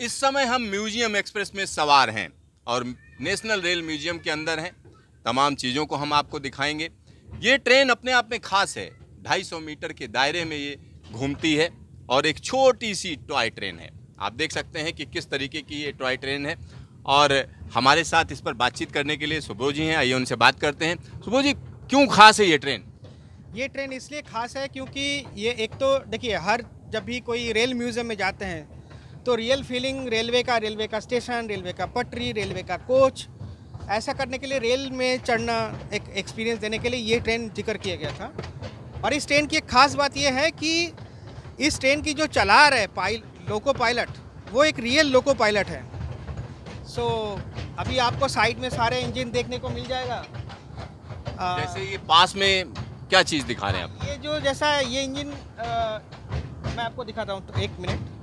इस समय हम म्यूजियम एक्सप्रेस में सवार हैं और नेशनल रेल म्यूजियम के अंदर हैं। तमाम चीज़ों को हम आपको दिखाएंगे। ये ट्रेन अपने आप में खास है। 250 मीटर के दायरे में ये घूमती है और एक छोटी सी टॉय ट्रेन है। आप देख सकते हैं कि किस तरीके की ये टॉय ट्रेन है और हमारे साथ इस पर बातचीत करने के लिए सुबोध जी हैं। आइए उनसे बात करते हैं। सुबोध जी, क्यों खास है ये ट्रेन? ये ट्रेन इसलिए खास है क्योंकि ये एक तो देखिए, हर जब भी कोई रेल म्यूज़ियम में जाते हैं तो रियल फीलिंग रेलवे का स्टेशन, रेलवे का पटरी, रेलवे का कोच, ऐसा करने के लिए रेल में चढ़ना एक एक्सपीरियंस देने के लिए ये ट्रेन जिक्र किया गया था। और इस ट्रेन की एक खास बात ये है कि इस ट्रेन की जो चला रहे लोको पायलट, वो एक रियल लोको पायलट है। सो अभी आपको साइड में सारे इंजन देखने को मिल जाएगा। जैसे ये पास में क्या चीज़ दिखा रहे हैं आप? ये जो जैसा है ये इंजन मैं आपको दिखाता हूँ, तो 1 मिनट।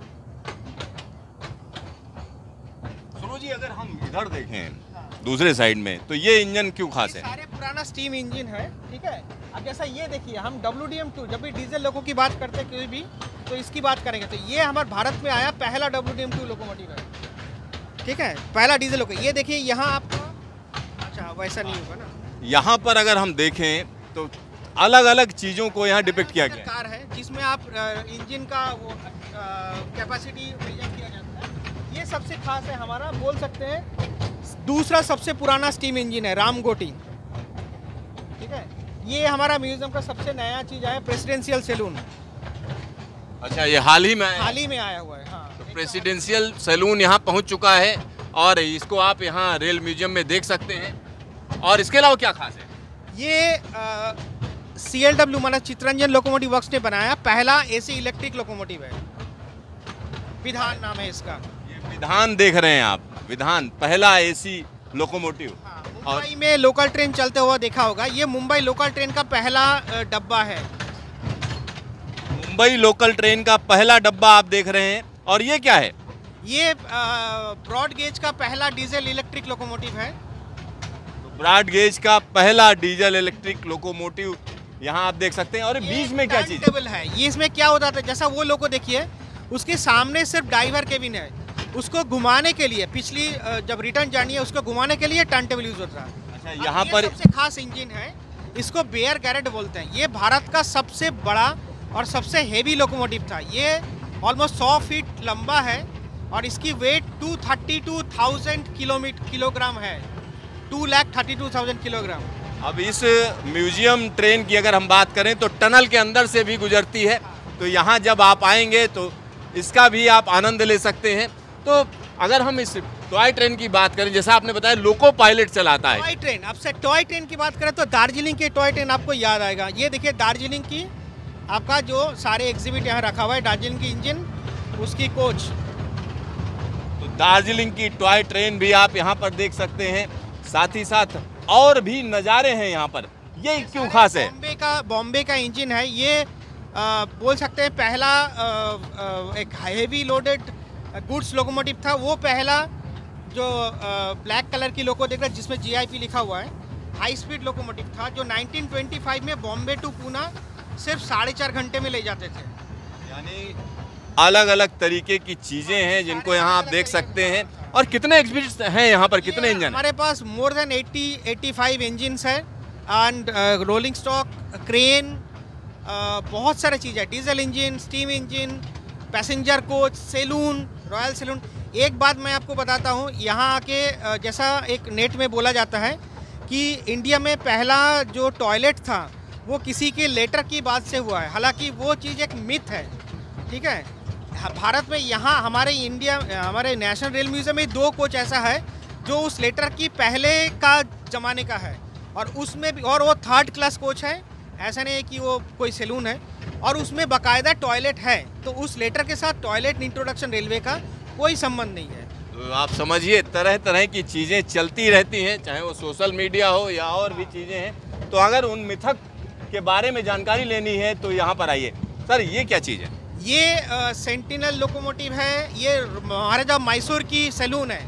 सुनो जी, अगर हम इधर देखें दूसरे साइड में तो ये इंजन क्यों खास है? सारे पुराना स्टीम इंजन है, ठीक है। अब जैसा ये देखिए, हम WDM-2 जब भी डीजल लोको की बात करते हैं कोई भी, तो इसकी बात करेंगे तो ये हमारे भारत में आया पहला WDM-2 लोकोमोटिव है, ठीक है, पहला डीजल लोको। ये देखिए यहाँ आपका, अच्छा वैसा नहीं होगा ना। यहाँ पर अगर हम देखें तो अलग अलग चीज़ों को यहाँ डिपिक्ट किया गया है। कार है जिसमें आप इंजन का वो कैपेसिटी मेजर किया जाता है। ये सबसे खास है हमारा, बोल सकते हैं दूसरा सबसे पुराना स्टीम इंजन है, रामगोटी, ठीक है। ये हमारा म्यूजियम का सबसे नया चीज़ है, प्रेसिडेंशियल सैलून। अच्छा, ये हाल ही में आया हुआ है, हाँ। तो प्रेसिडेंशियल सैलून यहाँ पहुँच चुका है और इसको आप यहाँ रेल म्यूजियम में देख सकते हैं। और इसके अलावा क्या खास है? ये CLW माना चित्रंजन लोकोमोटिव वर्क्स ने बनाया पहला AC इलेक्ट्रिक लोकोमोटिव है। विधान नाम है इसका। ये विधान देख रहे हैं आप, विधान पहला AC लोकोमोटिव। हाँ, और मुंबई में लोकल ट्रेन चलते हुआ देखा होगा। ये मुंबई लोकल ट्रेन का पहला डब्बा है। मुंबई लोकल ट्रेन का पहला डब्बा आप देख रहे हैं। और ये क्या है? ये ब्रॉड गेज का पहला डीजल इलेक्ट्रिक लोकोमोटिव है। ब्रॉड गेज का पहला डीजल इलेक्ट्रिक लोकोमोटिव यहाँ आप देख सकते हैं। और बीच में क्या चीज़ टेबल है? ये इसमें क्या होता था, जैसा वो लोको देखिए, उसके सामने सिर्फ ड्राइवर केबिन है, उसको घुमाने के लिए पिछली जब रिटर्न जर्नी है उसको घुमाने के लिए टर्न टेबल यूज होता है। अच्छा, यहाँ पर सबसे खास इंजन है, इसको बेयर गैरेट बोलते हैं। ये भारत का सबसे बड़ा और सबसे हेवी लोकोमोटिव था। ये ऑलमोस्ट 100 फीट लंबा है और इसकी वेट 232,000 किलोग्राम है, 232,000 किलोग्राम। अब इस म्यूजियम ट्रेन की अगर हम बात करें तो टनल के अंदर से भी गुजरती है, तो यहाँ जब आप आएंगे तो इसका भी आप आनंद ले सकते हैं। तो अगर हम इस टॉय ट्रेन की बात करें, जैसा आपने बताया लोको पायलट चलाता है। टॉय ट्रेन, अब से टॉय ट्रेन की बात करें तो दार्जिलिंग की टॉय ट्रेन आपको याद आएगा। ये देखिए दार्जिलिंग की आपका जो सारे एग्जिबिट यहाँ रखा हुआ है, दार्जिलिंग की इंजन, उसकी कोच। तो दार्जिलिंग की टॉय ट्रेन भी आप यहाँ पर देख सकते हैं। साथ ही साथ और भी नज़ारे हैं यहाँ पर। ये क्यों खास है? बॉम्बे का इंजन है ये। बोल सकते हैं पहला एक हेवी लोडेड गुड्स लोकोमोटिव था। वो पहला जो ब्लैक कलर की लोको देख रहे हैं जिसमें GIP लिखा हुआ है, हाई स्पीड लोकोमोटिव था, जो 1925 में बॉम्बे टू पूना सिर्फ 4.5 घंटे में ले जाते थे। यानी अलग अलग तरीके की चीज़ें हैं जिनको यहाँ आप देख सकते हैं। और कितने एग्जिबिट्स हैं यहाँ पर, कितने इंजन? हमारे पास मोर देन 85 इंजन्स है एंड रोलिंग स्टॉक, क्रेन, बहुत सारे चीज़ है, diesel engine, steam engine, passenger coach, saloon, royal saloon. एक बात मैं आपको बताता हूँ, यहाँ आके जैसा एक नेट में बोला जाता है कि इंडिया में पहला जो टॉयलेट था वो किसी के लेटर की बात से हुआ है। हालांकि वो चीज़ एक मिथ है, ठीक है। भारत में यहाँ हमारे नेशनल रेल म्यूजियम में 2 कोच ऐसा है जो उस लेटर की पहले का ज़माने का है, और उसमें भी, और वो 3rd क्लास कोच है, ऐसा नहीं है कि वो कोई सैलून है, और उसमें बाकायदा टॉयलेट है। तो उस लेटर के साथ टॉयलेट इंट्रोडक्शन रेलवे का कोई संबंध नहीं है। तो आप समझिए, तरह तरह की चीज़ें चलती रहती हैं, चाहे वो सोशल मीडिया हो या और भी चीज़ें हैं। तो अगर उन मिथक के बारे में जानकारी लेनी है तो यहाँ पर आइए। सर, ये क्या चीज़ है? ये सेंटिनल लोकोमोटिव है। ये महाराजा मैसूर की सैलून है,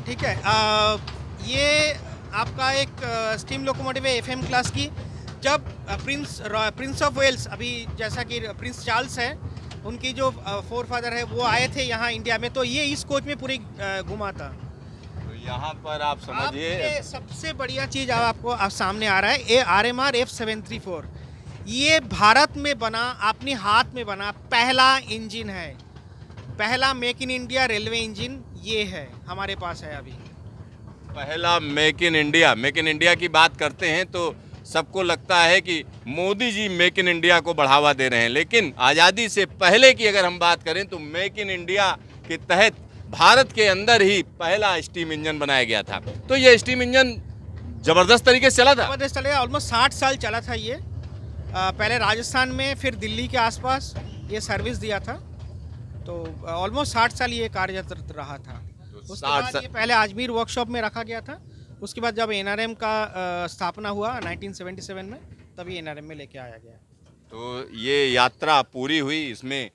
ठीक है। ये आपका एक स्टीम लोकोमोटिव है FM क्लास की। जब प्रिंस ऑफ वेल्स, अभी जैसा कि प्रिंस चार्ल्स है, उनकी जो फोर फादर है वो आए थे यहाँ इंडिया में, तो ये इस कोच में पूरी घुमा था। तो यहाँ पर आप समझिए सबसे बढ़िया चीज़ आपको सामने आ रहा है, ये RMR F734। ये भारत में बना, अपने हाथ में बना पहला इंजन है, पहला make in India railway engine ये है हमारे पास है अभी। पहला मेक इन इंडिया की बात करते हैं तो सबको लगता है कि Modi ji make in India को बढ़ावा दे रहे हैं, लेकिन आज़ादी से पहले की अगर हम बात करें तो मेक इन इंडिया के तहत भारत के अंदर ही पहला स्टीम इंजन बनाया गया था। तो ये स्टीम इंजन जबरदस्त तरीके से चला था, जबरदस्त चला, ऑलमोस्ट 60 साल चला था ये। पहले राजस्थान में, फिर दिल्ली के आसपास ये सर्विस दिया था, तो ऑलमोस्ट 60 साल ये कार्यरत रहा था। उसके बाद ये पहले अजमेर वर्कशॉप में रखा गया था, उसके बाद जब NRM का स्थापना हुआ 1977 में, तभी NRM में लेके आया गया। तो ये यात्रा पूरी हुई, इसमें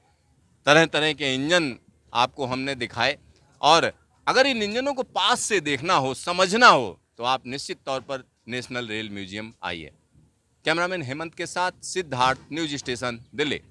तरह तरह के इंजन आपको हमने दिखाए, और अगर इन इंजनों को पास से देखना हो, समझना हो, तो आप निश्चित तौर पर नेशनल रेल म्यूजियम आइए। कैमरामैन हेमंत के साथ सिद्धार्थ, न्यूज स्टेशन, दिल्ली।